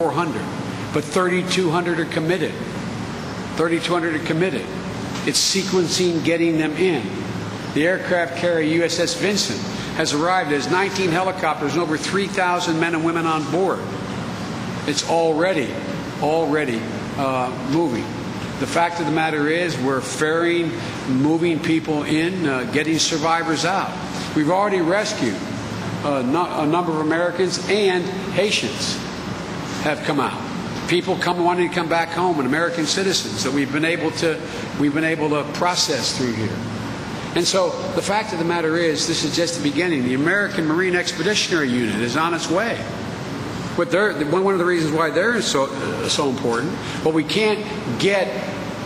400, but 3,200 are committed. 3,200 are committed. It's sequencing getting them in. The aircraft carrier USS Vincent has arrived. There's 19 helicopters and over 3,000 men and women on board. It's already moving. The fact of the matter is we're ferrying, moving people in, getting survivors out. We've already rescued a number of Americans, and Haitians have come out. People wanting to come back home, and American citizens that we've been able to process through here. And so the fact of the matter is, this is just the beginning. The American Marine Expeditionary Unit is on its way. But one of the reasons why they're so important, but we can't get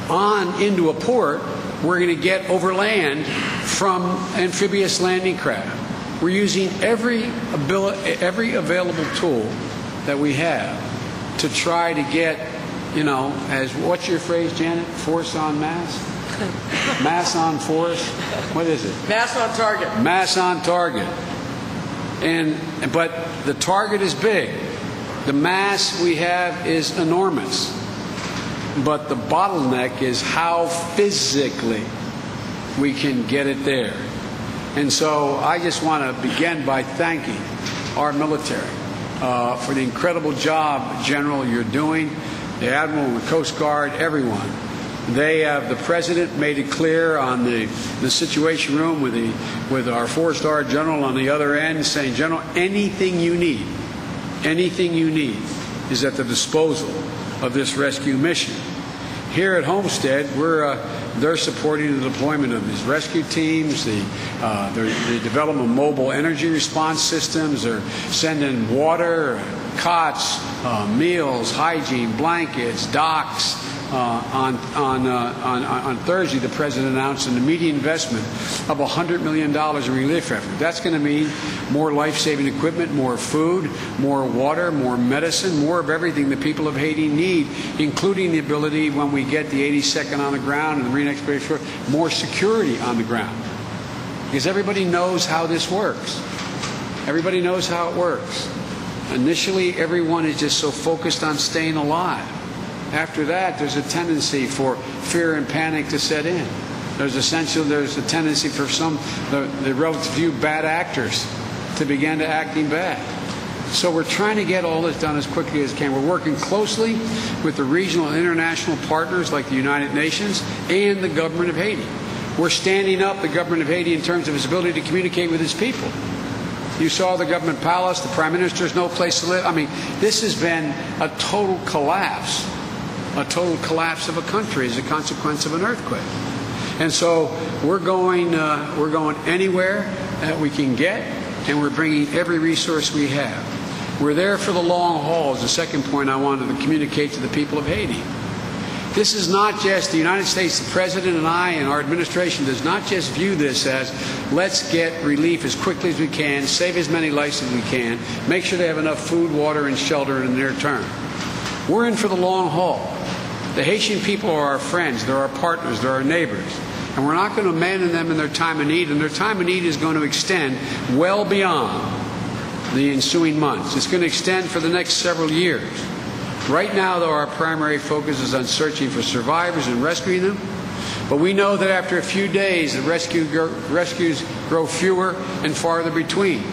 on into a port. We're going to get over land from amphibious landing craft. We're using every available tool that we have to try to get, as what's your phrase, Janet? Force on mass? Mass on force? What is it? Mass on target. Mass on target. But the target is big. The mass we have is enormous. But the bottleneck is how physically we can get it there. And so I just want to begin by thanking our military for the incredible job, General, you're doing, the Admiral, the Coast Guard, everyone. The President made it clear on the Situation Room with our four-star general on the other end, saying, General, anything you need is at the disposal of this rescue mission. Here at Homestead, they're supporting the deployment of these rescue teams, the development of mobile energy response systems. They're sending water, cots, meals, hygiene, blankets, docks. On Thursday, the President announced an immediate investment of $100 million in relief effort. That's going to mean more life-saving equipment, more food, more water, more medicine, more of everything the people of Haiti need, including the ability, when we get the 82nd on the ground and the Marine Expedition Force, more security on the ground. Because everybody knows how this works. Everybody knows how it works. Initially, everyone is just so focused on staying alive. After that, there's a tendency for fear and panic to set in. There's a tendency for the relative few bad actors to begin to acting bad. So we're trying to get all this done as quickly as we can. We're working closely with the regional and international partners like the United Nations and the government of Haiti. We're standing up the government of Haiti in terms of its ability to communicate with its people. You saw the government palace, the prime minister's no place to live. I mean, this has been a total collapse of a country as a consequence of an earthquake. And so we're going anywhere that we can get, and we're bringing every resource we have. We're there for the long haul is the second point I wanted to communicate to the people of Haiti. This is not just the United States, the President and I and our administration does not just view this as let's get relief as quickly as we can, save as many lives as we can, make sure they have enough food, water, and shelter in the near term. We're in for the long haul. The Haitian people are our friends, they're our partners, they're our neighbors. And we're not going to abandon them in their time of need, and their time of need is going to extend well beyond the ensuing months. It's going to extend for the next several years. Right now, though, our primary focus is on searching for survivors and rescuing them. But we know that after a few days, the rescues grow fewer and farther between,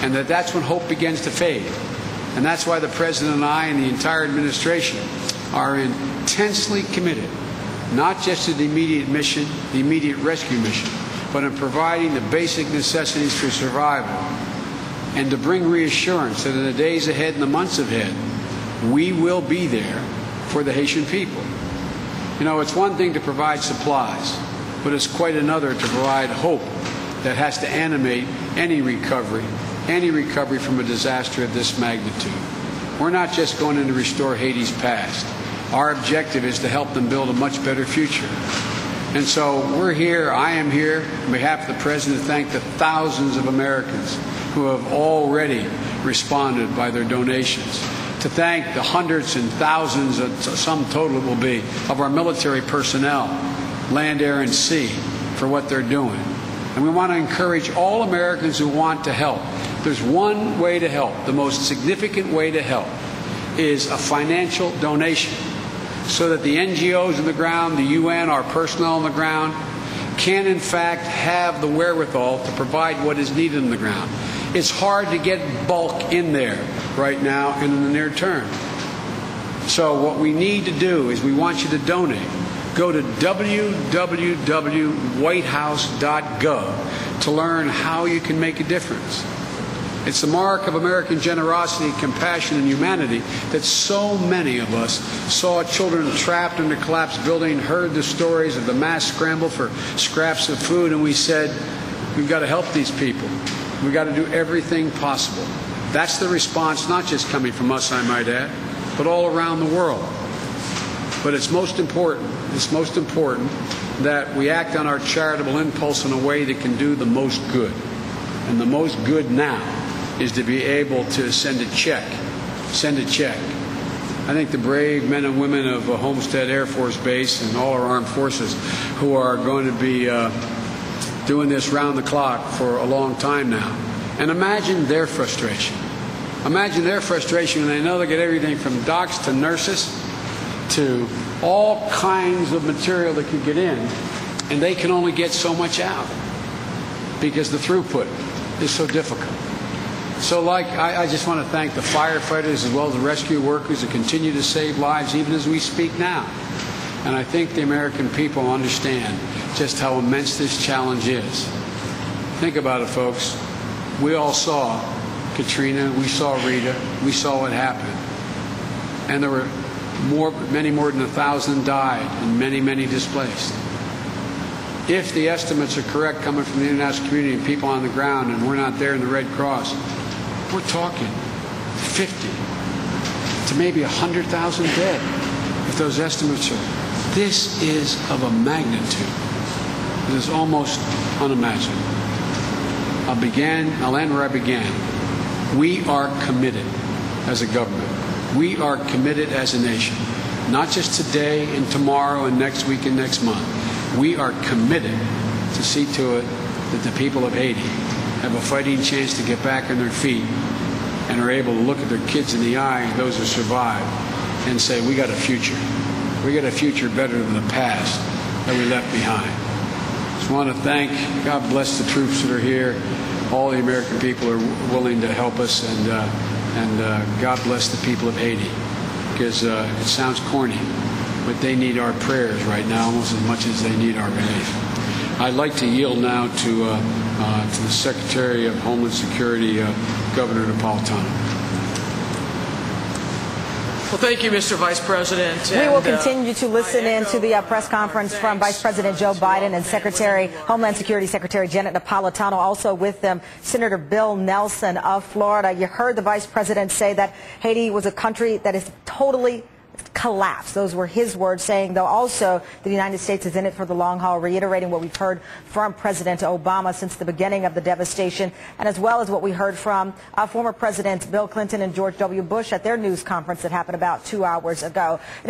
and that's when hope begins to fade. And that's why the President and I and the entire administration are intensely committed, not just to the immediate mission, the immediate rescue mission, but in providing the basic necessities for survival and to bring reassurance that in the days ahead and the months ahead, we will be there for the Haitian people. It's one thing to provide supplies, but it's quite another to provide hope that has to animate any recovery from a disaster of this magnitude. We're not just going in to restore Haiti's past. Our objective is to help them build a much better future. And so we're here, I am here, on behalf of the President, to thank the thousands of Americans who have already responded by their donations, to thank the hundreds and thousands, some total it will be, of our military personnel, land, air, and sea, for what they're doing. And we want to encourage all Americans who want to help. There's one way to help, the most significant way to help, is a financial donation so that the NGOs on the ground, the UN, our personnel on the ground, can in fact have the wherewithal to provide what is needed on the ground. It's hard to get bulk in there right now and in the near term. So what we need to do is we want you to donate. Go to www.whitehouse.gov to learn how you can make a difference. It's the mark of American generosity, compassion, and humanity that so many of us saw children trapped in a collapsed building, heard the stories of the mass scramble for scraps of food, and we said, we've got to help these people. We've got to do everything possible. That's the response, not just coming from us, I might add, but all around the world. But it's most important that we act on our charitable impulse in a way that can do the most good. And the most good now is to be able to send a check. Send a check. I think the brave men and women of Homestead Air Force Base and all our armed forces who are going to be doing this round the clock for a long time now. And imagine their frustration. Imagine their frustration when they know they get everything from docs to nurses to all kinds of material that can get in, and they can only get so much out because the throughput is so difficult. So I just want to thank the firefighters as well as the rescue workers who continue to save lives even as we speak now. And I think the American people understand just how immense this challenge is. Think about it, folks. We all saw Katrina, we saw Rita, we saw what happened. And there were many more than 1,000 died and many, many displaced. If the estimates are correct coming from the international community and people on the ground, and we're not there in the Red Cross, we're talking 50 to maybe 100,000 dead if those estimates are. This is of a magnitude that is almost unimaginable. I'll end where I began. We are committed as a government. We are committed as a nation, not just today and tomorrow and next week and next month. We are committed to see to it that the people of Haiti have a fighting chance to get back on their feet and are able to look at their kids in the eye, those who survived, and say, we got a future. We got a future better than the past that we left behind. Just want to thank, God bless the troops that are here. All the American people are willing to help us, and God bless the people of Haiti, because it sounds corny, but they need our prayers right now almost as much as they need our relief. I'd like to yield now to the Secretary of Homeland Security, Governor Napolitano. Well, thank you, Mr. Vice President. We will continue to listen in to the press conference from Vice President Joe Biden and Homeland Security Secretary Janet Napolitano. Also with them, Senator Bill Nelson of Florida. You heard the Vice President say that Haiti was a country that is totally collapsed. Those were his words, saying, though, also that the United States is in it for the long haul, reiterating what we've heard from President Obama since the beginning of the devastation, and as well as what we heard from former Presidents Bill Clinton and George W. Bush at their news conference that happened about 2 hours ago.